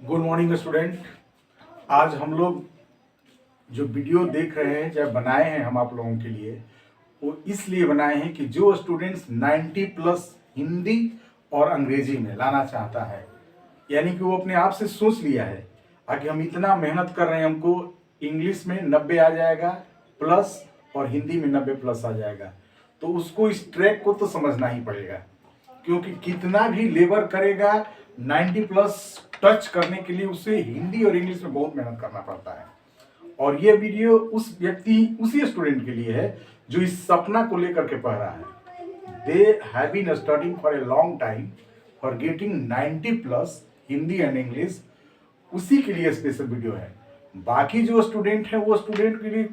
Good morning student. आज हम लोग जो वीडियो देख रहे हैं, जब बनाए हैं हम आप लोगों के लिए, वो इसलिए बनाए हैं कि जो स्टूडेंट्स 90 प्लस हिंदी और अंग्रेजी में लाना चाहता है, यानी कि वो अपने आप से सोच लिया है कि हम इतना मेहनत कर रहे हैं, हमको इंग्लिश में 90 आ जाएगा प्लस और हिंदी में 90 प्लस आ जाएगा, तो उसको इस ट्रैक को तो समझना ही पड़ेगा। क्योंकि कितना भी लेबर करेगा 90 प्लस टच करने के लिए उसे हिंदी और इंग्लिश में बहुत मेहनत करना पड़ता है। और ये वीडियो उस व्यक्ति, उसी स्टूडेंट के लिए है जो इस सपना को लेकर के पढ़ रहा है। They have been studying for a long time for getting 90 plus Hindi and English, उसी के लिए स्पेशल वीडियो है। बाकी जो स्टूडेंट है वो स्टूडेंट के लिए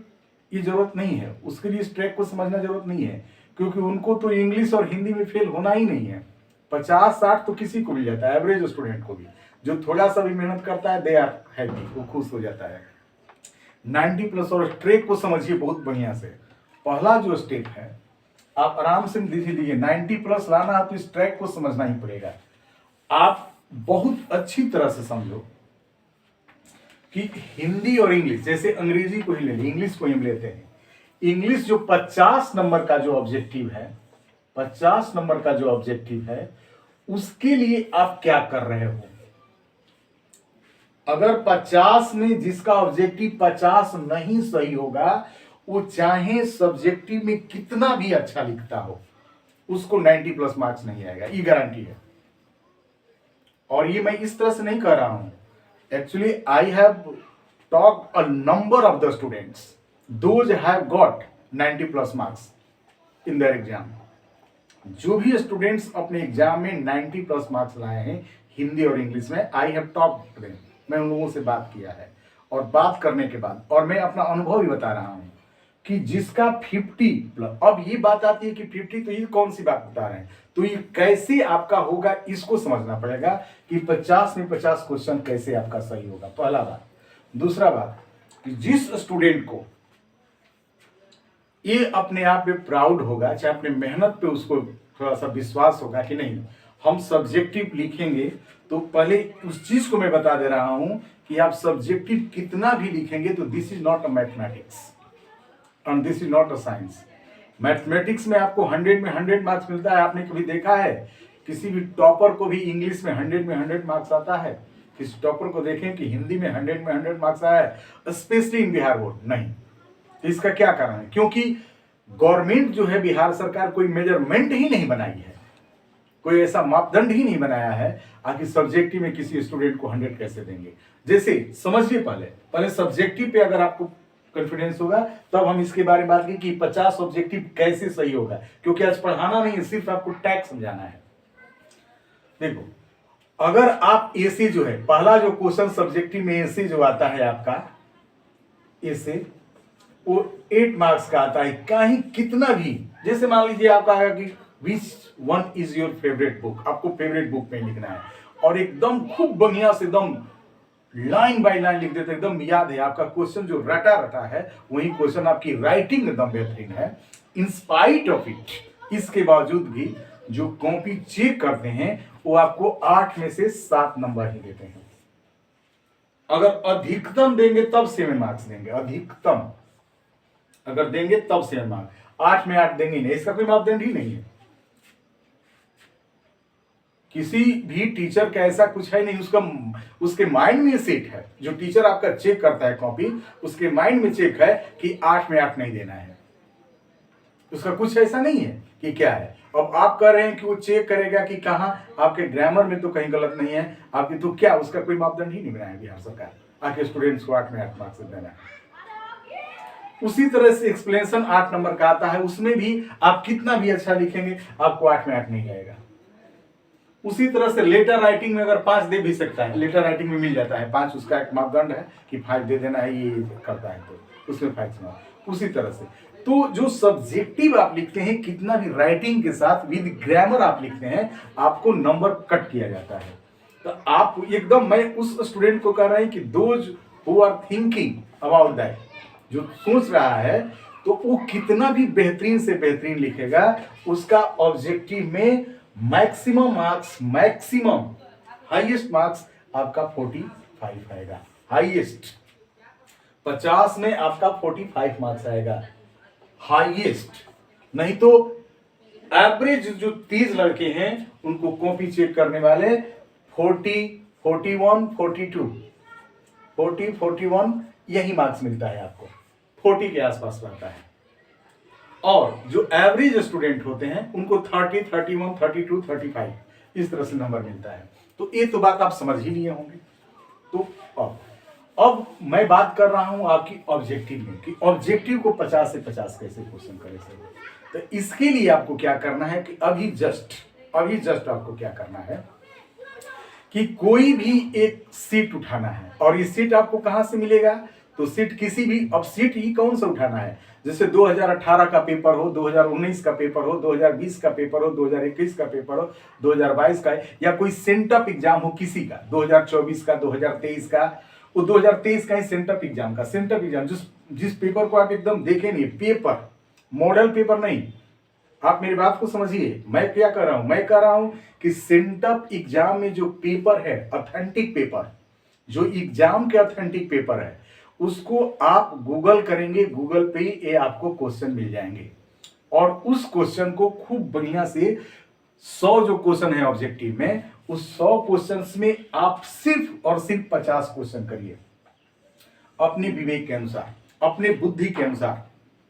ये जरूरत नहीं है, उसके लिए इस ट्रैक को समझना जरूरत नहीं है, क्योंकि उनको तो इंग्लिश और हिंदी में फेल होना ही नहीं है। 50-60 तो किसी को मिल जाता है, एवरेज स्टूडेंट को भी। जो थोड़ा सा भी मेहनत करता है, दे आर हैप्पी, वो खुश हो जाता है। 90 प्लस और ट्रैक को समझिए बहुत बढ़िया से। पहला जो स्टेप है, आप आराम से लिख लीजिए। 90 प्लस लाना है तो इस ट्रैक को समझना ही पड़ेगा। आप बहुत अच्छी तरह से समझो कि हिंदी और इंग्लिश, जैसे अंग्रेजी को ही ले ली, इंग्लिश को ही हम लेते हैं। इंग्लिश जो 50 नंबर का जो ऑब्जेक्टिव है, 50 नंबर का जो ऑब्जेक्टिव है, उसके लिए आप क्या कर रहे हो? अगर 50 में जिसका ऑब्जेक्टिव 50 नहीं सही होगा, वो चाहे सब्जेक्टिव में कितना भी अच्छा लिखता हो, उसको 90 प्लस मार्क्स नहीं आएगा, ये गारंटी है। और ये मैं इस तरह से नहीं कह रहा हूं। Actually, I have talked a number of the students. Those have got 90 plus marks in their exam. जो भी स्टूडेंट्स अपने एग्जाम में 90 प्लस मार्क्स लाए हैं हिंदी और इंग्लिश में, आई हैव टॉक्ड देम, मैं उन लोगों से बात किया है। और बात करने के बाद, और मैं अपना अनुभव भी बता रहा हूं कि जिसका 50 प्लस, अब ये बात आती है कि 50, तो ये कौन सी बात बता रहे हैं, तो ये कैसे आपका होगा इसको समझना पड़ेगा कि 50 में 50 क्वेश्चन कैसे आपका सही होगा, पहला बात। दूसरा बात कि जिस स्टूडेंट को ये अपने आप में प्राउड होगा, चाहे अपने मेहनत पे उसको थोड़ा सा विश्वास होगा कि नहीं हम सब्जेक्टिव लिखेंगे, तो पहले उस चीज को मैं बता दे रहा हूं कि आप सब्जेक्टिव कितना भी लिखेंगे तो this is not a mathematics and this is not a science. Mathematics में आपको 100 में 100 मार्क्स मिलता है। आपने कभी देखा है किसी भी टॉपर को भी इंग्लिश में 100 में 100 मार्क्स आता है? किसी टॉपर को देखें कि हिंदी में 100 में 100 मार्क्स आया है, स्पेशली इन बिहार बोर्ड? नहीं। इसका क्या कारण है? क्योंकि गवर्नमेंट जो है, बिहार सरकार, कोई मेजरमेंट ही नहीं बनाई है, कोई ऐसा मापदंड ही नहीं बनाया है आखिर सब्जेक्टिव में किसी स्टूडेंट को 100 कैसे देंगे। जैसे समझिए, पहले सब्जेक्टिव पे अगर आपको कॉन्फिडेंस होगा तब हम इसके बारे में बात की कि 50 ऑब्जेक्टिव कैसे सही होगा, क्योंकि आज पढ़ाना नहीं है, सिर्फ आपको टैग समझाना है। देखो, अगर आप एसे जो है, पहला जो क्वेश्चन सब्जेक्टिव में एसे जो आता है आपका, एसे वो 8 मार्क्स का आता है। कहीं कितना भी, जैसे मान लीजिए आपका आएगा कि which one is your favourite book, आपको फेवरेट बुक में लिखना है, और एकदम खूब बढ़िया से एकदम लाइन बाय लाइन लिख देते, एकदम याद है। आपका क्वेश्चन जो रटा रटा है, वही क्वेश्चन आपकी राइटिंग एकदम बेहतरीन है। इन स्पाइट ऑफ इट, इसके बावजूद भी जो कॉपी चेक करते हैं वो आपको 8 में से 7 नंबर ही देते हैं। अगर अधिकतम देंगे तब 7 मार्क्स देंगे, अधिकतम अगर देंगे तब 7 मार्क्स। 8 में 8 देंगे नहीं, इसका कोई मापदंड ही नहीं है। किसी भी टीचर का ऐसा कुछ है नहीं, उसके माइंड में सेट है, जो टीचर आपका चेक करता है कॉपी, उसके माइंड में चेक है कि 8 में 8 नहीं देना है। उसका कुछ ऐसा नहीं है कि क्या है। अब आप कह रहे हैं कि वो चेक करेगा कि कहाँ आपके ग्रामर में तो कहीं गलत नहीं है आपकी, तो क्या उसका कोई मापदंड ही नहीं बनाया बिहार सरकार, आपके स्टूडेंट्स को 8 में 8 मार्क्स देना है। उसी तरह से एक्सप्लेनेशन 8 नंबर का आता है, उसमें भी आप कितना भी अच्छा लिखेंगे आपको 8 में 8 नहीं जाएगा। उसी तरह से लेटर राइटिंग में अगर 5 दे भी सकता है, लेटर राइटिंग में मिल जाता है 5, उसका एक मापदंड है कि 5 दे देना है, ये करता है तो उसमें 5 मार्क्स। उसी तरह से तो जो सब्जेक्टिव आप लिखते हैं, कितना भी राइटिंग के साथ विद ग्रामर आप लिखते हैं, आपको नंबर कट किया जाता है। तो आप एकदम, मैं उस स्टूडेंट को कह रहा हूं कि those who are thinking about that, जो सोच रहा है, तो वो कितना भी बेहतरीन से बेहतरीन लिखेगा, उसका ऑब्जेक्टिव में maximum marks, maximum highest marks आपका 45 आएगा हाईएस्ट। 50 में आपका 45 मार्क्स आएगा हाईएस्ट। नहीं तो एवरेज जो 30 लड़के हैं उनको कॉपी चेक करने वाले 40, 41, 42, 40, 41 यही मार्क्स मिलता है आपको, 40 के आसपास रहता है। और जो एवरेज स्टूडेंट होते हैं उनको 30, 31, 32, 35 इस तरह से नंबर मिलता है। तो ये तो बात आप समझ ही लिए होंगे। तो अब मैं बात कर रहा हूं आपकी ऑब्जेक्टिव में कि ऑब्जेक्टिव को 50 से 50 कैसे क्वेश्चन करें सर। तो इसके लिए आपको क्या करना है कि अभी जस्ट आपको क्या करना है कि कोई भी एक सीट उठाना है। और ये सीट आपको कहां से मिलेगा, तो सीट किसी भी, अब सीट ही कौन सा उठाना है, जैसे 2018 का पेपर हो, 2019 का पेपर हो, 2020 का पेपर हो, 2021 का पेपर हो, 2022 का, या कोई सेंटअप एग्जाम हो किसी का, 2024 का, 2023 का, वो 2023 का ही सेंटअप एग्जाम जिस पेपर को आप एकदम देखे नहीं, पेपर मॉडल पेपर नहीं। आप मेरी बात को समझिए, मैं क्या कर रहा हूं, मैं कह रहा हूं कि सेंटअप एग्जाम में जो पेपर है, ऑथेंटिक पेपर, जो एग्जाम के ऑथेंटिक पेपर है, उसको आप गूगल करेंगे, गूगल पे ये आपको क्वेश्चन मिल जाएंगे। और उस क्वेश्चन को खूब बढ़िया से 100 जो क्वेश्चन है ऑब्जेक्टिव में, उस 100 क्वेश्चंस में आप सिर्फ और सिर्फ 50 क्वेश्चन करिए अपने विवेक के अनुसार, अपने बुद्धि के अनुसार,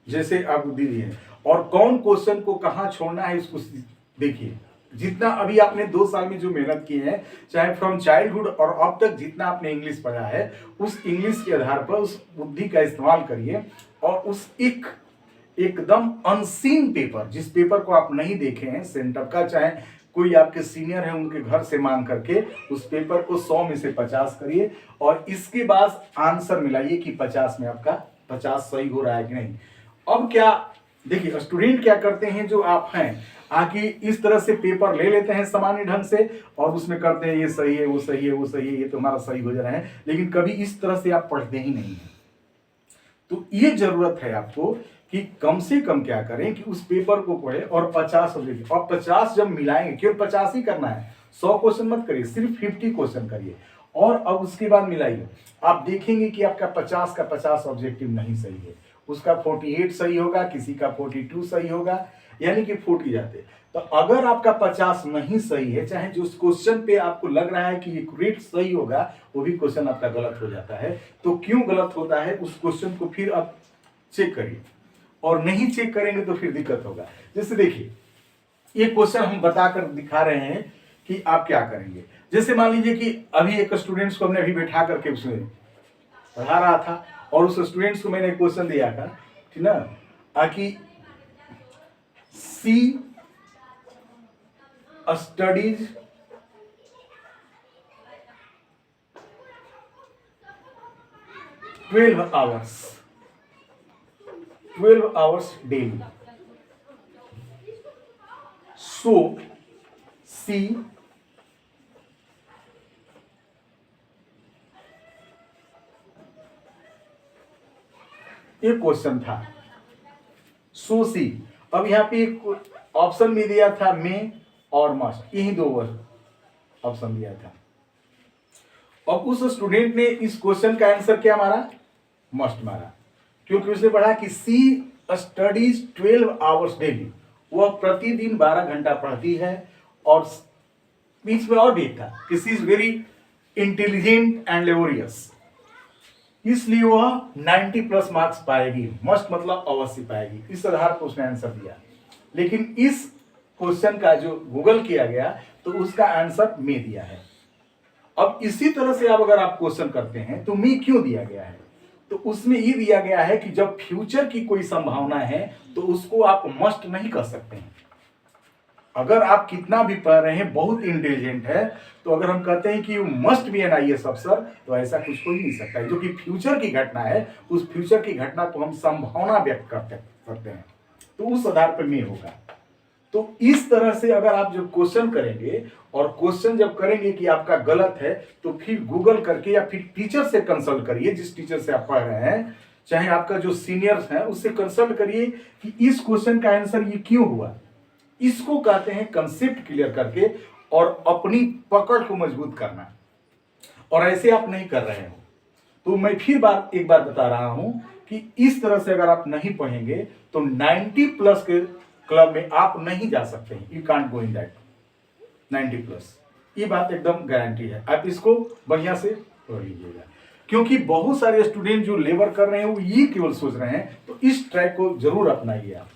जैसे आप बुद्धि दी है। और कौन क्वेश्चन को कहां छोड़ना है इसको देखिए। जितना अभी आपने 2 साल में जो मेहनत की है, चाहे फ्रॉम चाइल्डहुड और अब तक जितना आपने इंग्लिश पढ़ा है, उस इंग्लिश के आधार पर उस बुद्धि का इस्तेमाल करिए और उस एकदम अनसीन पेपर, जिस पेपर को आप नहीं देखे हैं सेंटअप का, चाहे कोई आपके सीनियर है उनके घर से मांग करके, उस पेपर को 100 में से 50 करिए और इसके बाद आंसर मिलाइए कि 50 में आपका 50 सही हो रहा है कि नहीं। अब क्या देखिए, स्टूडेंट क्या करते हैं, जो आप हैं आके इस तरह से पेपर ले लेते हैं सामान्य ढंग से और उसमें करते हैं ये सही है, वो सही है, वो सही है, ये तो हमारा सही हो जा रहा है, लेकिन कभी इस तरह से आप पढ़ते ही नहीं है। तो ये जरूरत है आपको कि कम से कम क्या करें कि उस पेपर को पढ़े और 50 सब्जेक्ट, और 50 जब मिलाएंगे, केवल 50 ही करना है, 100 क्वेश्चन मत करिए, सिर्फ 50 क्वेश्चन करिए और अब उसके बाद मिलाइए। आप देखेंगे कि आपका 50 का 50 ऑब्जेक्टिव नहीं सही है, उसका 48 सही होगा, किसी का 42 सही होगा, यानी कि 40 जाते। तो अगर आपका 50 नहीं सही है, चाहे जो क्वेश्चन पे आपको लग रहा है कि ये रेट सही होगा, वो भी क्वेश्चन आपका गलत हो जाता है। तो क्यों गलत होता है, उस क्वेश्चन को फिर आप चेक करिए, और नहीं चेक करेंगे तो फिर दिक्कत होगा। जैसे देखिए, ये क्वेश्चन हम बताकर दिखा रहे हैं कि आप क्या करेंगे। जैसे मान लीजिए कि अभी एक स्टूडेंट्स को हमने अभी बैठा करके उसमें पढ़ा रहा था और उस स्टूडेंट्स को मैंने क्वेश्चन दिया था, ठीक ना, कि सी स्टडीज ट्वेल्व आवर्स डेली, सो सी एक क्वेश्चन था, सो सी। अब यहां पे एक ऑप्शन भी दिया था मे और मस्ट, यही 2 वर्ड ऑप्शन दिया था। अब उस स्टूडेंट ने इस क्वेश्चन का आंसर क्या मारा, मस्ट मारा, क्योंकि उसने पढ़ा कि सी स्टडीज 12 आवर्स डेली, वह प्रतिदिन 12 घंटा पढ़ती है, और बीच में और भी था कि she is very intelligent and laborious, इसलिए वह 90+ मार्क्स पाएगी। मस्ट मतलब अवश्य पाएगी, इस आधार पर उसने आंसर दिया। लेकिन इस क्वेश्चन का जो गूगल किया गया तो उसका आंसर मे दिया है। अब इसी तरह से अगर आप क्वेश्चन करते हैं तो मे क्यों दिया गया है, तो उसमें ये दिया गया है कि जब फ्यूचर की कोई संभावना है तो उसको आप मस्ट नहीं कर सकते हैं। अगर आप कितना भी पढ़ रहे हैं, बहुत इंटेलिजेंट है, तो अगर हम कहते हैं कि you must be an IAS अफसर, तो ऐसा कुछ हो ही नहीं सकता है। जो कि फ्यूचर की घटना है, उस फ्यूचर की घटना को हम संभावना व्यक्त करते हैं, तो उस आधार पर में होगा। तो इस तरह से अगर आप जो क्वेश्चन करेंगे, और क्वेश्चन जब करेंगे कि आपका गलत है, तो फिर गूगल करके या फिर टीचर से कंसल्ट करिए, जिस टीचर से आप पढ़ रहे हैं, चाहे आपका जो सीनियर्स है उससे कंसल्ट करिए कि इस क्वेश्चन का आंसर ये क्यों हुआ। इसको कहते हैं कंसेप्ट क्लियर करके और अपनी पकड़ को मजबूत करना। और ऐसे आप नहीं कर रहे हो, तो मैं फिर एक बार बता रहा हूं कि इस तरह से अगर आप नहीं पढ़ेंगे तो 90 प्लस के क्लब में आप नहीं जा सकते हैं। You can't go in that 90 plus, ये बात एकदम गारंटी है। आप इसको बढ़िया से पढ़ लीजिएगा, क्योंकि बहुत सारे स्टूडेंट जो लेबर कर रहे हैं वो ये केवल सोच रहे हैं, तो इस ट्रैक को जरूर अपनाइए आप,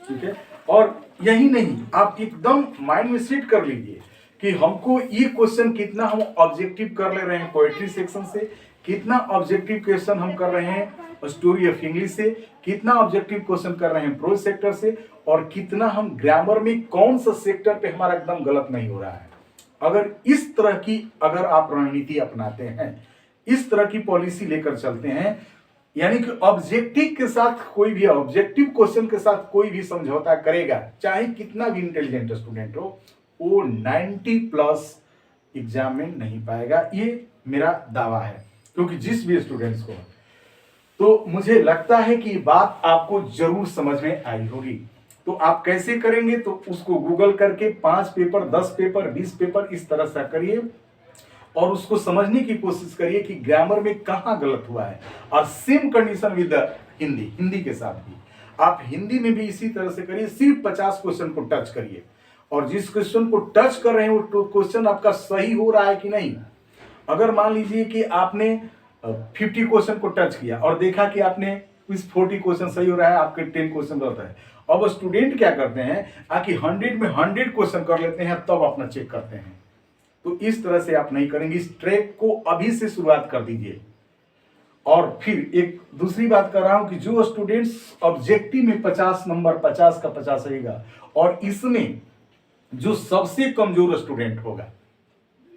ठीक है। और यही नहीं, आप एकदम माइंड में सेट कर लीजिए कि हमको ये क्वेश्चन कितना हम ऑब्जेक्टिव कर ले रहे हैं पोएट्री सेक्शन से, कितना ऑब्जेक्टिव क्वेश्चन हम कर रहे हैं स्टोरी ऑफ इंग्लिश से, कितना ऑब्जेक्टिव क्वेश्चन कर रहे हैं प्रोज सेक्टर से, और कितना हम ग्रामर में कौन सा सेक्टर पे हमारा एकदम गलत नहीं हो रहा है। अगर इस तरह की अगर आप रणनीति अपनाते हैं, इस तरह की पॉलिसी लेकर चलते हैं, यानी कि ऑब्जेक्टिव के साथ कोई भी ऑब्जेक्टिव क्वेश्चन के साथ कोई भी समझौता करेगा, चाहे कितना भी इंटेलिजेंट स्टूडेंट हो, वो 90 प्लस एग्जाम में नहीं पाएगा। ये मेरा दावा है, क्योंकि जिस भी स्टूडेंट्स को, तो मुझे लगता है कि बात आपको जरूर समझ में आई होगी। तो आप कैसे करेंगे, तो उसको गूगल करके 5 पेपर 10 पेपर 20 पेपर इस तरह से करिए और उसको समझने की कोशिश करिए कि ग्रामर में कहाँ गलत हुआ है। और सेम कंडीशन विद हिंदी के साथ भी आप हिंदी में भी इसी तरह से करिए, सिर्फ 50 क्वेश्चन को टच करिए, और जिस क्वेश्चन को टच कर रहे हैं वो क्वेश्चन आपका सही हो रहा है कि नहीं। अगर मान लीजिए कि आपने 50 क्वेश्चन को टच किया और देखा कि आपने इस 40 क्वेश्चन सही हो रहा है, आपके 10 क्वेश्चन गलत है, अब स्टूडेंट क्या करते हैं आकि 100 में 100 क्वेश्चन कर लेते हैं, तब अपना चेक करते हैं। तो इस तरह से आप नहीं करेंगे, इस ट्रैक को अभी से शुरुआत कर दीजिए। और फिर एक दूसरी बात कर रहा हूं कि जो स्टूडेंट्स ऑब्जेक्टिव में 50 नंबर 50 का 50 रहेगा, और इसमें जो सबसे कमजोर स्टूडेंट होगा,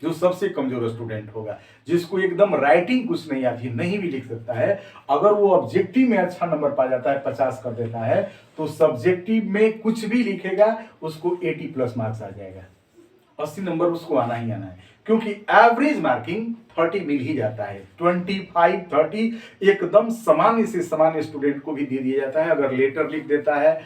जो सबसे कमजोर स्टूडेंट होगा, जिसको एकदम राइटिंग कुछ नहीं आती, नहीं भी लिख सकता है, अगर वो ऑब्जेक्टिव में अच्छा नंबर पा जाता है, 50 कर देता है, तो सब्जेक्टिव में कुछ भी लिखेगा उसको 80 प्लस मार्क्स आ जाएगा, 80 नंबर उसको आना ही आना है। क्योंकि एवरेज मार्किंग 30 मिल ही जाता है, 25 30 एकदम सामान्य से सामान्य स्टूडेंट को भी दे दिया जाता है। अगर लेटर लिख देता है,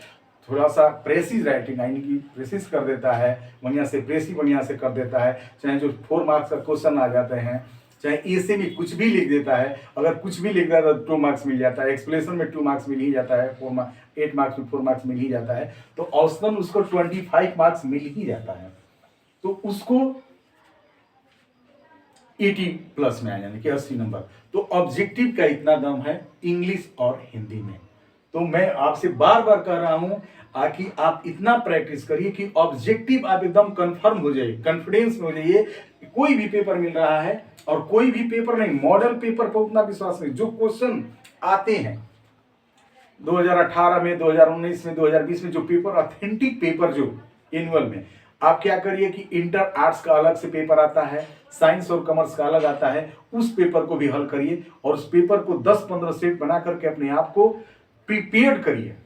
थोड़ा सा प्रेसिज राइटिंग यानी कि प्रेसिज कर देता है, बढ़िया से प्रेसी बढ़िया से कर देता है, चाहे जो 4 मार्क्स का क्वेश्चन आ जाते हैं, चाहे ऐसे में कुछ भी लिख देता है, अगर कुछ भी लिख देता है तो 2 मार्क्स मिल जाता है, एक्सप्लेनेशन में 2 मार्क्स मिल ही जाता है, 8 मार्क्स में 4 मार्क्स मिल ही जाता है, तो औसतन उसको 25 मार्क्स मिल ही जाता है। तो उसको 80 प्लस में आ यानी कि 80 नंबर। तो ऑब्जेक्टिव का इतना दम है इंग्लिश और हिंदी में। तो मैं आपसे बार बार कह रहा हूं कि आप इतना प्रैक्टिस करिए कि ऑब्जेक्टिव आप एकदम कंफर्म हो जाइए, कॉन्फिडेंस में हो जाइए। कोई भी पेपर मिल रहा है, और कोई भी पेपर नहीं, मॉडल पेपर पर उतना विश्वास नहीं, जो क्वेश्चन आते हैं 2018 में 2019 में 2020 में जो पेपर ऑथेंटिक पेपर जो एनुअल में, आप क्या करिए कि इंटर आर्ट्स का अलग से पेपर आता है, साइंस और कॉमर्स का अलग आता है, उस पेपर को भी हल करिए और उस पेपर को 10-15 सेट बना करके अपने आप को प्रिपेयर करिए।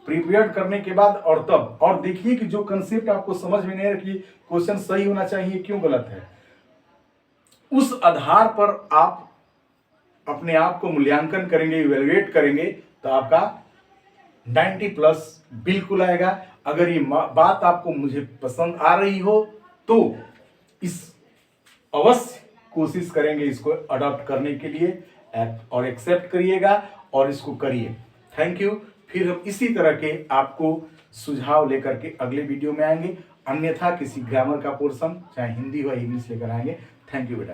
प्रिपेयर करने के बाद और तब और देखिए कि जो कंसेप्ट आपको समझ में नहीं आ रही, क्वेश्चन सही होना चाहिए क्यों गलत है, उस आधार पर आप अपने आप को मूल्यांकन करेंगे, इवेल्युएट करेंगे, तो आपका 90 प्लस बिल्कुल आएगा। अगर ये बात आपको मुझे पसंद आ रही हो तो इस अवश्य कोशिश करेंगे इसको अडॉप्ट करने के लिए, और एक्सेप्ट करिएगा और इसको करिए। Thank you. फिर हम इसी तरह के आपको सुझाव लेकर के अगले वीडियो में आएंगे, अन्यथा किसी ग्रामर का पोर्शन चाहे हिंदी हो इंग्लिश लेकर आएंगे। थैंक यू बेटा।